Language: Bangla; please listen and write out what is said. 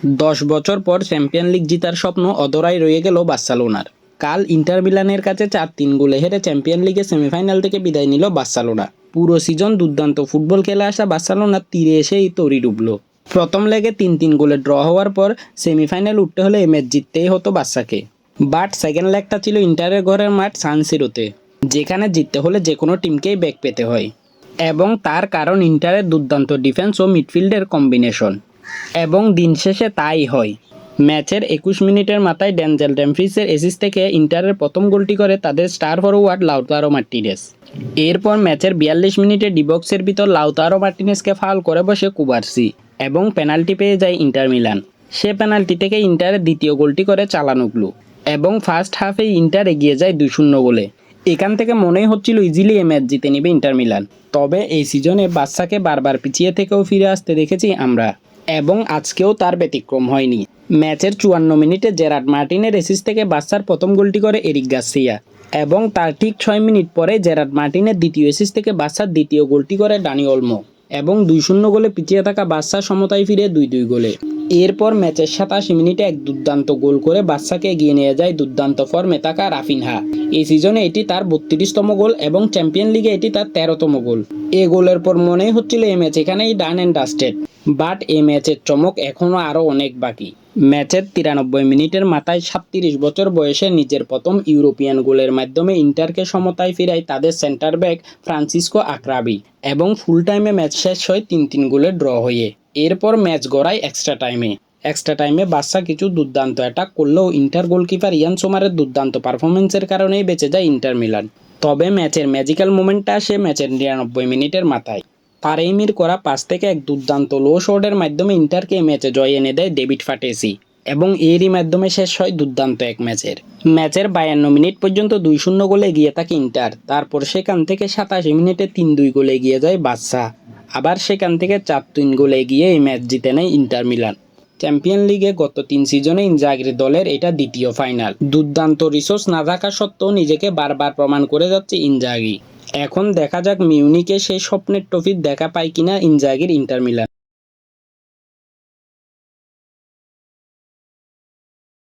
10 বছর পর চ্যাম্পিয়ন লিগ জেতার স্বপ্ন অধরাই রয়ে গেল বার্সেলোনার। কাল ইন্টার মিলানের কাছে 4-3 গোলে হেরে চ্যাম্পিয়ন লিগের সেমিফাইনাল থেকে বিদায় নিল বার্সেলোনা। পুরো সিজন দুর্দান্ত ফুটবল খেলে আসা বার্সেলোনার তীরে এসেই তরি ডুবল। প্রথম লেগে 3-3 গোলে ড্র হওয়ার পর সেমিফাইনাল উঠতে হলে এই ম্যাচ জিততেই হতো বার্সাকে। বাট সেকেন্ড লেগটা ছিল ইন্টারের ঘরের মাঠ সান সিরোতে, যেখানে জিততে হলে যে কোনো টিমকেই ব্যাক পেতে হয়। এবং তার কারণ ইন্টারের দুর্দান্ত ডিফেন্স ও মিডফিল্ডের কম্বিনেশন। এবং দিন শেষে তাই হয়। ম্যাচের 21 মিনিটের মাথায় ড্যানজেল ডেমফ্রিসের অ্যাসিস্ট থেকে ইন্টারের প্রথম গোলটি করে তাদের স্টার ফরওয়ার্ড লাউতারো মার্টিনেজ। এরপর ম্যাচের 42 মিনিটে ডিবক্সের ভিতর লাউতারো মার্টিনেজকে ফাউল করে বসে কুবার্সি এবং পেনাল্টি পেয়ে যায় ইন্টার মিলান। সে পেনাল্টি থেকে ইন্টারের দ্বিতীয় গোলটি করে চালানোগ্লু এবং ফার্স্ট হাফে ইন্টার এগিয়ে যায় 2-0 গোলে। এখান থেকে মনেই হচ্ছিল ইজিলি এই ম্যাচ জিতে নেবে ইন্টার মিলান। তবে এই সিজনে বার্সাকে বারবার পিছিয়ে থেকেও ফিরে আসতে দেখেছি আমরা, এবং আজকেও তার ব্যতিক্রম হয়নি। ম্যাচের 54 মিনিটে জেরার্ড মার্টিনের অ্যাসিস্ট থেকে বার্সার প্রথম গোলটি করে এরিক গার্সিয়া এবং তার ঠিক 6 মিনিট পরে জেরার্ড মার্টিনের দ্বিতীয় অ্যাসিস্ট থেকে বার্সার দ্বিতীয় গোলটি করে ডানি ওলমো এবং 2-0 গোলে পিছিয়ে থাকা বার্সার সমতায় ফিরে 2-2 গোলে। এরপর ম্যাচের 87 মিনিটে এক দুর্দান্ত গোল করে বার্সাকে এগিয়ে নিয়ে যায় দুর্দান্ত ফর্মে থাকা রাফিনহা। এই সিজনে এটি তার 32তম গোল এবং চ্যাম্পিয়ন লিগে এটি তার 13তম গোল। এ গোলের পর মনেই হচ্ছিল এই ম্যাচ এখানেই ডান অ্যান্ড ডাস্টেড। বাট এই ম্যাচের চমক এখনও আরও অনেক বাকি। ম্যাচের 93 মিনিটের মাথায় 37 বছর বয়সে নিজের প্রথম ইউরোপিয়ান গোলের মাধ্যমে ইন্টারকে সমতায় ফিরায় তাদের সেন্টার ব্যাক ফ্রান্সিসকো আক্রাবি এবং ফুল টাইমে ম্যাচ শেষ হয় 3-3 গোলে ড্র হয়ে। এরপর ম্যাচ গড়ায় এক্সট্রা টাইমে বার্সা কিছু দুর্দান্ত অ্যাটাক করলেও ইন্টার গোলকিপার ইয়ান সোমারের দুর্দান্ত পারফরমেন্সের কারণেই বেঁচে যায় ইন্টার মিলান। তবে ম্যাচের ম্যাজিক্যাল মোমেন্টটা আসে ম্যাচের 99 মিনিটের মাথায়। তারেমির করা পাস থেকে এক দুর্দান্ত লো শটের মাধ্যমে ইন্টারকে ম্যাচে জয় এনে দেয় ডেভিড ফাটেসি এবং এরই মাধ্যমে শেষ হয় দুর্দান্ত এক ম্যাচের 52 মিনিট পর্যন্ত 2-0 গোলে এগিয়ে থাকে ইন্টার। তারপর সেখান থেকে 87 মিনিটে 3-2 গোলে এগিয়ে যায় বার্সা। আবার সেখান থেকে 4-3 গোলে এগিয়ে এই ম্যাচ জিতে নেয় ইন্টার মিলান। চ্যাম্পিয়ন লিগে গত 3 সিজনে ইনজাগির দলের এটা দ্বিতীয় ফাইনাল। দুর্দান্ত রিসোর্স না থাকা সত্ত্বেও নিজেকে বারবার প্রমাণ করে যাচ্ছে ইনজাগি। এখন দেখা যাক মিউনিকে সেই স্বপ্নের ট্রফির দেখা পায় কিনা ইনজাগির ইন্টার মিলান।